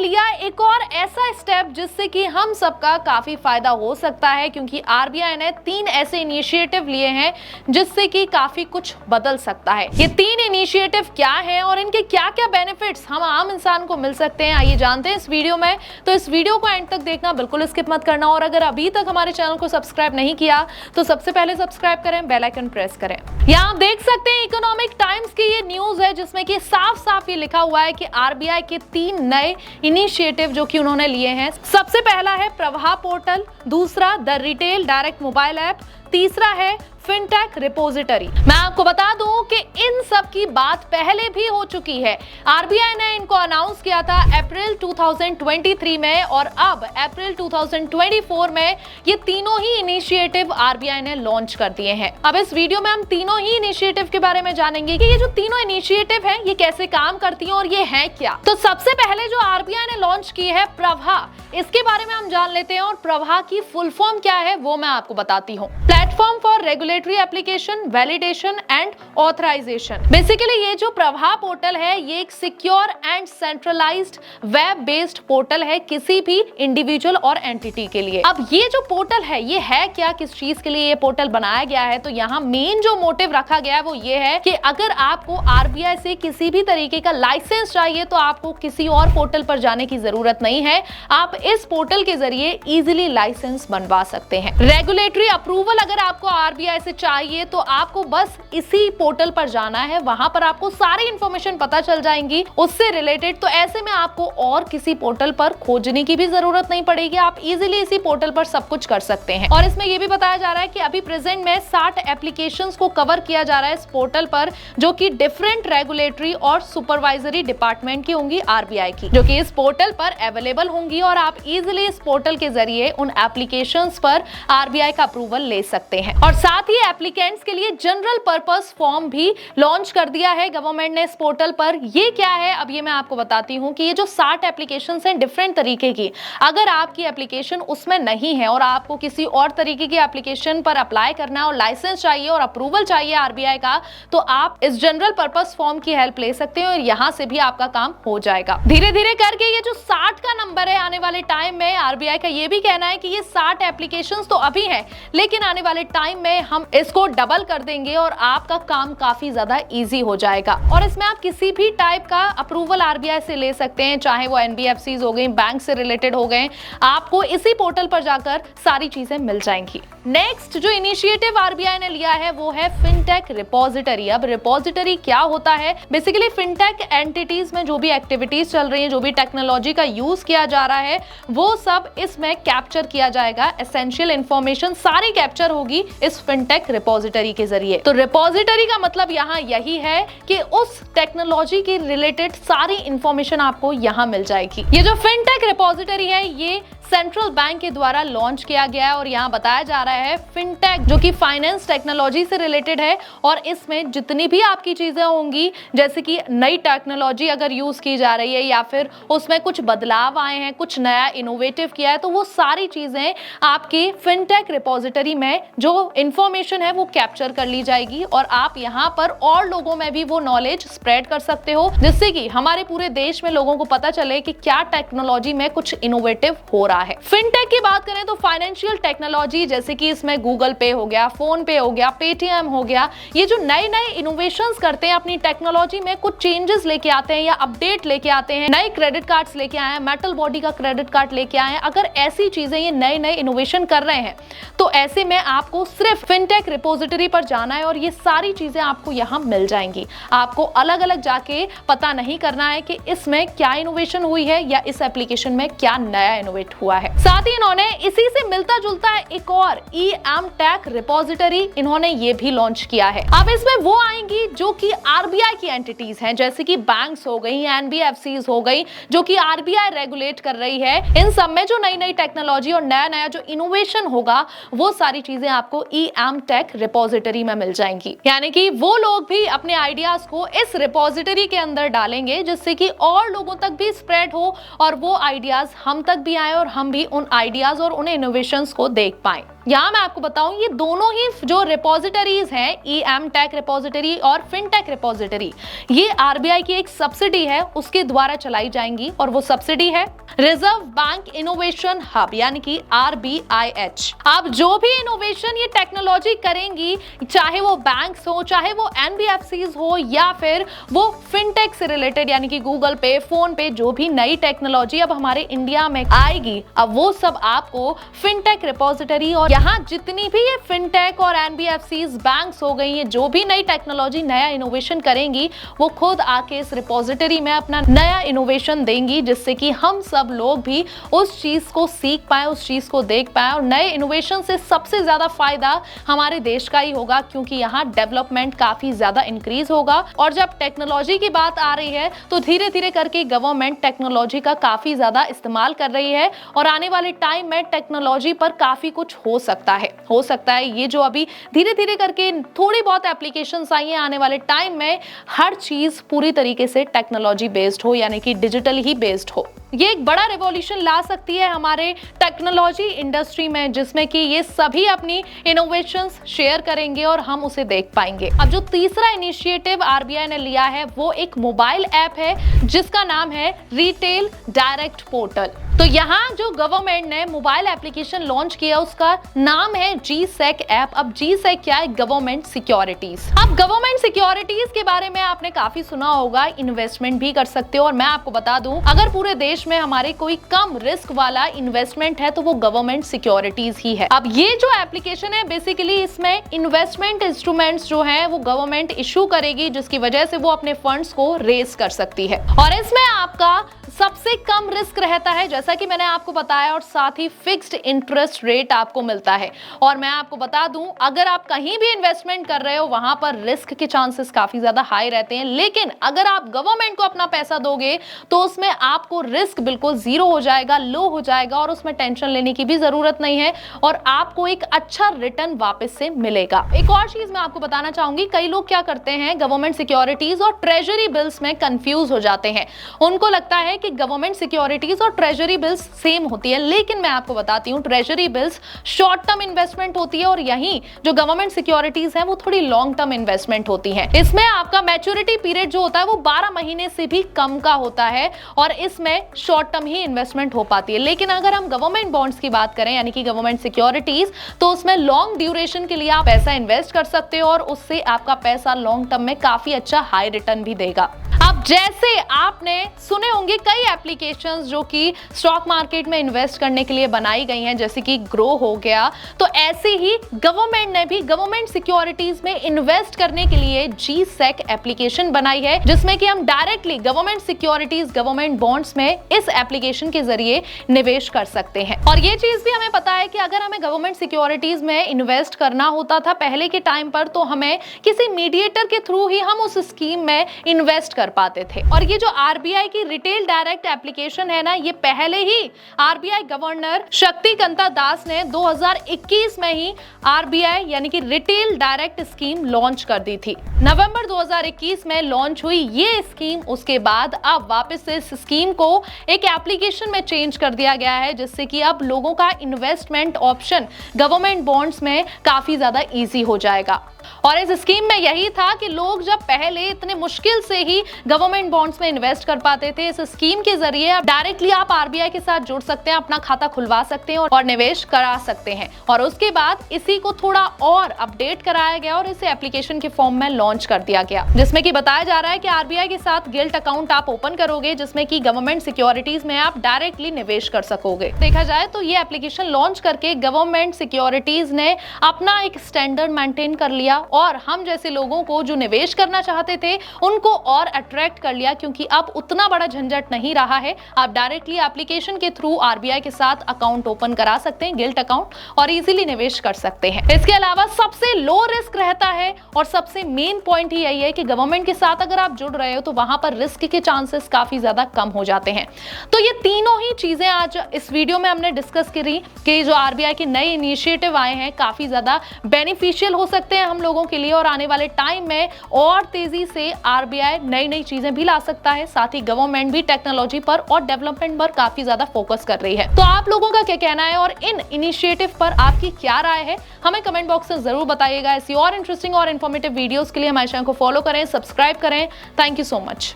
लिया एक और ऐसा स्टेप जिससे कि हम सबका काफी फायदा हो सकता है, क्योंकि आरबीआई ने 3 ऐसे इनिशिएटिव लिए हैं जिससे कि काफी कुछ बदल सकता है। ये 3 इनिशिएटिव क्या हैं और इनके क्या क्या बेनिफिट्स हम आम इंसान को मिल सकते हैं, आइए जानते हैं इस वीडियो में। तो इस वीडियो को एंड तक देखना, बिल्कुल स्किप मत करना। और अगर अभी तक हमारे चैनल को सब्सक्राइब नहीं किया तो सबसे पहले सब्सक्राइब करें, बेल आइकन प्रेस करें। यहाँ आप देख सकते हैं इकोनॉमिक टाइम्स की ये न्यूज है जिसमें कि साफ साफ ये लिखा हुआ है कि आरबीआई के 3 नए इनिशिएटिव जो कि उन्होंने लिए हैं। सबसे पहला है प्रवाह पोर्टल, दूसरा the retail direct mobile app, तीसरा है फिनटेक रिपोजिटरी। मैं आपको बता दूं कि इन सब की बात पहले भी हो चुकी है। आरबीआई ने इनको अनाउंस किया था अप्रैल 2023 में और अब अप्रैल 2024 में ये तीनों ही इनिशिएटिव आरबीआई ने लॉन्च कर दिए हैं। अब इस वीडियो में हम तीनों ही इनिशिएटिव के बारे में जानेंगे कि ये जो तीनों इनिशिएटिव हैं ये कैसे काम करती हैं और ये हैं क्या। तो सबसे पहले जो आरबीआई ने लॉन्च की है प्रवाह, इसके बारे में हम जान लेते हैं। और प्रवाह की फुल फॉर्म क्या है वो मैं आपको बताती हूँ। Platform for regulatory application validation and authorisation. Basically ये जो प्रवाह पोर्टल है ये एक secure and centralised web based portal है किसी भी इंडिविजुअल और एंटिटी के लिए। अब ये जो पोर्टल है ये है क्या, किस चीज के लिए ये पोर्टल बनाया गया है, तो यहाँ मेन जो मोटिव रखा गया है वो ये है कि अगर आपको आरबीआई से किसी भी तरीके का लाइसेंस चाहिए तो आपको किसी और पोर्टल पर जाने की जरूरत नहीं है। आप इस पोर्टल के जरिए इजीली लाइसेंस बनवा सकते हैं। रेगुलेटरी अप्रूवल अगर आपको आरबीआई से चाहिए तो आपको बस इसी पोर्टल पर जाना है, वहां पर आपको सारी इंफॉर्मेशन पता चल जाएंगी उससे रिलेटेड। तो ऐसे में आपको और किसी पोर्टल पर खोजने की भी जरूरत नहीं पड़ेगी, आप इजीली इसी पोर्टल पर सब कुछ कर सकते हैं। और इसमें यह भी बताया जा रहा है कि अभी प्रेजेंट में 60 एप्लीकेशंस को कवर किया जा रहा है इस पोर्टल पर, जो कि डिफरेंट रेगुलेटरी और सुपरवाइजरी डिपार्टमेंट की होंगी आरबीआई की, जो कि इस पोर्टल पर अवेलेबल होंगी और आप इजीली इस पोर्टल के जरिए उन एप्लीकेशंस पर आरबीआई का अप्रूवल ले सकते हैं। और साथ ही एप्लीकेंट्स के लिए जनरल पर्पस फॉर्म भी लॉन्च कर दिया है गवर्नमेंट ने इस पोर्टल पर। ये क्या है अब ये मैं आपको बताती हूँ कि ये जो 60 एप्लीकेशंस हैं डिफरेंट तरीके की, अगर आपकी एप्लीकेशन उसमें नहीं है और आपको किसी और तरीके की एप्लीकेशन पर अप्लाई करना है और लाइसेंस चाहिए और अप्रूवल चाहिए आरबीआई का, तो आप इस जनरल पर्पस फॉर्म की हेल्प ले सकते हैं और यहाँ से भी आपका काम हो जाएगा। धीरे धीरे करके ये जो 60 का नंबर है आने वाले टाइम में आरबीआई का ये भी कहना है कि ये 60 एप्लीकेशंस तो अभी है लेकिन आने वाले टाइम में हम इसको डबल कर देंगे और आपका काम काफी ज्यादा इजी हो जाएगा। और इसमें आप किसी भी टाइप का अप्रूवल आरबीआई से ले सकते हैं, चाहे वो एनबीएफसीज हो गई, बैंक से रिलेटेड हो गए, आपको इसी पोर्टल पर जाकर सारी चीजें मिल जाएंगी। नेक्स्ट जो इनिशिएटिव आरबीआई ने लिया है वो है फिनटेक रिपोजिटरी। अब रिपोजिटरी क्या होता है? बेसिकली फिनटेक एंटिटीज में जो भी एक्टिविटीज चल रही हैं, जो भी टेक्नोलॉजी का यूज किया जा रहा है वो सब इसमें कैप्चर किया जाएगा। एसेंशियल इंफॉर्मेशन सारी कैप्चर होगी इस फिनटेक रिपोजिटरी के जरिए। तो रिपोजिटरी का मतलब यहाँ यही है कि उस टेक्नोलॉजी के रिलेटेड सारी इंफॉर्मेशन आपको यहाँ मिल जाएगी। ये जो फिनटेक रिपोजिटरी है ये सेंट्रल बैंक के द्वारा लॉन्च किया गया है और यहाँ बताया जा रहा है फिनटेक जो कि फाइनेंस टेक्नोलॉजी से रिलेटेड है और इसमें जितनी भी आपकी चीजें होंगी, जैसे कि नई टेक्नोलॉजी अगर यूज की जा रही है या फिर उसमें कुछ बदलाव आए हैं, कुछ नया इनोवेटिव किया है, तो वो सारी चीजें आपकी फिनटेक रिपोजिटरी में जो इंफॉर्मेशन है वो कैप्चर कर ली जाएगी और आप यहाँ पर और लोगों में भी वो नॉलेज स्प्रेड कर सकते हो, जिससे कि हमारे पूरे देश में लोगों को पता चले कि क्या टेक्नोलॉजी में कुछ इनोवेटिव हो रहा है। फिनटेक की बात करें तो फाइनेंशियल टेक्नोलॉजी, जैसे कि इसमें गूगल पे हो गया, फोन पे हो गया, पेटीएम हो गया, ये जो नए नए इनोवेशंस करते हैं, अपनी टेक्नोलॉजी में कुछ चेंजेस लेके आते हैं या अपडेट लेके आते हैं, नए क्रेडिट कार्ड्स लेके आए हैं, मेटल बॉडी का क्रेडिट कार्ड लेके आए हैं, अगर ऐसी चीजें ये नए नए इनोवेशन कर रहे हैं तो ऐसे में आपको सिर्फ फिनटेक रिपोजिटरी पर जाना है और ये सारी चीजें आपको यहाँ मिल जाएंगी। आपको अलग अलग जाके पता नहीं करना है कि इसमें क्या इनोवेशन हुई है या इस एप्लीकेशन में क्या नया इनोवेट हुआ है। साथ ही इन्होंने इसी से मिलता जुलता एक और ई-एम-टेक रिपोजिटरी इन्होंने ये भी लॉन्च किया है। अब इसमें वो आएंगी जो कि आरबीआई की एंटिटीज हैं, जैसे कि बैंक्स हो गई, एनबीएफसीज हो गई, जो कि आरबीआई रेगुलेट कर रही है। इन सब में जो नई नई टेक्नोलॉजी और नया नया जो इनोवेशन होगा वो सारी चीजें आपको ई-एम-टेक रिपोजिटरी में मिल जाएंगी। यानी कि वो लोग भी अपने आइडियाज को इस रिपोजिटरी के अंदर डालेंगे जिससे कि और लोगों तक भी स्प्रेड हो और वो आइडियाज हम तक भी आए और हम भी उन आइडियाज और उन इनोवेशंस को देख पाएं। यहाँ मैं आपको बताऊं ये दोनों ही जो रिपोजिटरीज हैं, ई-एम-टेक रिपोजिटरी और फिनटेक रिपोजिटरी, ये आरबीआई की एक सब्सिडी है, उसके द्वारा चलाई जाएंगी और वो सब्सिडी है रिजर्व बैंक इनोवेशन हब यानी कि RBIH। अब जो भी इनोवेशन ये टेक्नोलॉजी करेंगी, चाहे वो बैंक्स हो, चाहे वो NBFCs हो या फिर वो फिनटेक से रिलेटेड यानी कि गूगल पे, फोन पे, जो भी नई टेक्नोलॉजी अब हमारे इंडिया में आएगी, अब वो सब आपको फिनटेक रिपोजिटरी और यहाँ जितनी भी ये फिनटेक और NBFCs, बैंक्स हो गई, ये जो भी नई टेक्नोलॉजी नया इनोवेशन करेंगी वो खुद आके इस रिपोजिटरी में अपना नया इनोवेशन देंगी, जिससे कि हम सब लोग भी उस चीज को सीख पाए, उस चीज को देख पाए और नए इनोवेशन से सबसे ज्यादा फायदा हमारे देश का ही होगा, क्योंकि यहाँ डेवलपमेंट काफी ज्यादा इंक्रीज होगा। और जब टेक्नोलॉजी की बात आ रही है तो धीरे धीरे करके गवर्नमेंट टेक्नोलॉजी का काफी ज्यादा इस्तेमाल कर रही है और आने वाले टाइम में टेक्नोलॉजी पर काफी कुछ हो सकता है। ये जो अभी धीरे धीरे करके थोड़ी बहुत एप्लीकेशंस आई हैं, आने वाले टाइम में हर चीज पूरी तरीके से टेक्नोलॉजी बेस्ड हो यानी कि डिजिटल ही बेस्ड हो। ये एक बड़ा रिवॉल्यूशन ला सकती है हमारे टेक्नोलॉजी इंडस्ट्री में, जिसमें कि ये सभी अपनी इनोवेशंस शेयर करेंगे और हम उसे देख पाएंगे। अब जो तीसरा इनिशिएटिव आरबीआई ने लिया है वो एक मोबाइल ऐप है जिसका नाम है रिटेल डायरेक्ट पोर्टल। तो यहाँ जो गवर्नमेंट ने मोबाइल एप्लीकेशन लॉन्च किया उसका नाम है GSEC ऐप। अब GSEC क्या है? Government securities. अब गवर्नमेंट सिक्योरिटीज के बारे में आपने काफी सुना होगा, इन्वेस्टमेंट भी कर सकते हो और मैं आपको बता दूं अगर पूरे देश में हमारे कोई कम रिस्क वाला इन्वेस्टमेंट है तो वो गवर्नमेंट सिक्योरिटीज ही है। अब ये जो एप्लीकेशन है बेसिकली इसमें इन्वेस्टमेंट इंस्ट्रूमेंट्स जो है वो गवर्नमेंट इशू करेगी, जिसकी वजह से वो अपने फंड्स को रेज कर सकती है और इसमें आपका सबसे कम रिस्क रहता है जैसा कि मैंने आपको बताया और साथ ही फिक्स्ड इंटरेस्ट रेट आपको मिलता है। और मैं आपको बता दूं अगर आप कहीं भी इन्वेस्टमेंट कर रहे हो वहां पर रिस्क के चांसेस काफी ज्यादा हाई रहते हैं, लेकिन अगर आप गवर्नमेंट को अपना पैसा दोगे तो उसमें आपको रिस्क बिल्कुल जीरो हो जाएगा, लो हो जाएगा और उसमें टेंशन लेने की भी जरूरत नहीं है और आपको एक अच्छा रिटर्न वापस से मिलेगा। एक और चीज मैं आपको बताना चाहूंगी, कई लोग क्या करते हैं गवर्नमेंट सिक्योरिटीज और ट्रेजरी बिल्स में कंफ्यूज हो जाते हैं। उनको लगता है कि गवर्नमेंट सिक्योरिटीज और ट्रेजरी बिल्स सेम होती है, लेकिन मैं आपको बताती हूँ treasury bills short term investment होती है और यही जो गवर्नमेंट सिक्योरिटीज है वो थोड़ी लॉन्ग टर्म इन्वेस्टमेंट होती है। इसमें आपका मैच्योरिटी पीरियड जो होता है वो 12 महीने से भी कम का होता है और इसमें शॉर्ट टर्म ही इन्वेस्टमेंट हो पाती है। लेकिन अगर हम गवर्नमेंट बॉन्ड्स की बात करें यानी कि गवर्नमेंट सिक्योरिटीज, तो उसमें लॉन्ग ड्यूरेशन के लिए आप पैसा इन्वेस्ट कर सकते हो और उससे आपका पैसा लॉन्ग टर्म में काफी अच्छा हाई रिटर्न भी देगा। अब जैसे आपने सुने होंगे कई एप्लीकेशंस जो कि स्टॉक मार्केट में इन्वेस्ट करने के लिए बनाई गई हैं, जैसे कि ग्रो हो गया, तो ऐसे ही गवर्नमेंट ने भी गवर्नमेंट सिक्योरिटीज में इन्वेस्ट करने के लिए GSEC एप्लीकेशन बनाई है, जिसमें कि हम directly government securities, government bonds में इस एप्लीकेशन के जरिए निवेश कर सकते हैं। और ये चीज भी हमें पता है कि अगर हमें गवर्नमेंट सिक्योरिटीज में इन्वेस्ट करना होता था पहले के टाइम पर, तो हमें किसी मीडिएटर के थ्रू ही हम उस स्कीम में इन्वेस्ट कर पाते थे। और ये जो आरबीआई की रिटेल डायरेक्ट एप्लीकेशन है ना, ये पहले ही आरबीआई गवर्नर शक्तिकांता दास ने 2021 में ही आरबीआई यानी कि रिटेल डायरेक्ट स्कीम लॉन्च कर दी थी। नवंबर 2021 में लॉन्च हुई ये स्कीम, उसके बाद अब वापस से इस स्कीम को एक एप्लीकेशन में चेंज कर दिया गया है, जिससे कि अब लोगों का इन्वेस्टमेंट ऑप्शन गवर्नमेंट बॉन्ड्स में काफी ज्यादा इजी हो जाएगा। और इस स्कीम में यही था कि लोग जब पहले इतने मुश्किल से ही गवर्नमेंट बॉन्ड्स में इन्वेस्ट कर पाते थे, इस स्कीम के जरिए अब डायरेक्टली आप आरबीआई के साथ जुड़ सकते हैं, अपना खाता खुलवा सकते हैं और निवेश करा सकते हैं। और उसके बाद इसी को थोड़ा और अपडेट कराया गया और इसे एप्लीकेशन के फॉर्म में लॉन्च कर दिया गया, जिसमें कि बताया जा रहा है कि आरबीआई के साथ गिल्ट अकाउंट आप ओपन करोगे, जिसमें कि गवर्नमेंट सिक्योरिटीज में आप डायरेक्टली निवेश कर सकोगे। देखा जाए तो ये एप्लीकेशन लॉन्च करके गवर्नमेंट सिक्योरिटीज ने अपना एक स्टैंडर्ड मेंटेन कर लिया और हम जैसे लोगों को जो निवेश करना चाहते थे उनको और अट्रैक्ट कर लिया, क्योंकि अब उतना बड़ा झंझट नहीं रहा है। आप डायरेक्टली एप्लीकेशन के थ्रू आरबीआई के साथ अकाउंट ओपन करा सकते हैं, गिल्ट अकाउंट, और इजीली निवेश कर सकते हैं। इसके अलावा सबसे लो रिस्क रहता है और सबसे मेन पॉइंट ही यही है कि गवर्नमेंट के साथ अगर आप जुड़ रहे हो तो वहां पर रिस्क के चांसेस काफी ज्यादा कम हो जाते हैं। तो ये तीनों ही चीजें आज इस वीडियो में हमने डिस्कस करी कि जो आरबीआई के नए इनिशिएटिव आए हैं काफी ज्यादा बेनिफिशियल हो सकते हैं हम लोगों के लिए और आने वाले टाइम में और तेजी से आरबीआई नई नई चीजें भी ला सकता है। साथ ही गवर्नमेंट भी टेक्नोलॉजी पर और डेवलपमेंट पर काफी ज्यादा फोकस कर रही है। तो आप लोगों का क्या कहना है और इन इनिशिएटिव पर आपकी क्या राय है, हमें कमेंट बॉक्स में जरूर बताइएगा। ऐसी और इंटरेस्टिंग और इन्फॉर्मेटिव वीडियोस के लिए हमारे चैनल को फॉलो करें, सब्सक्राइब करें। Thank you so much.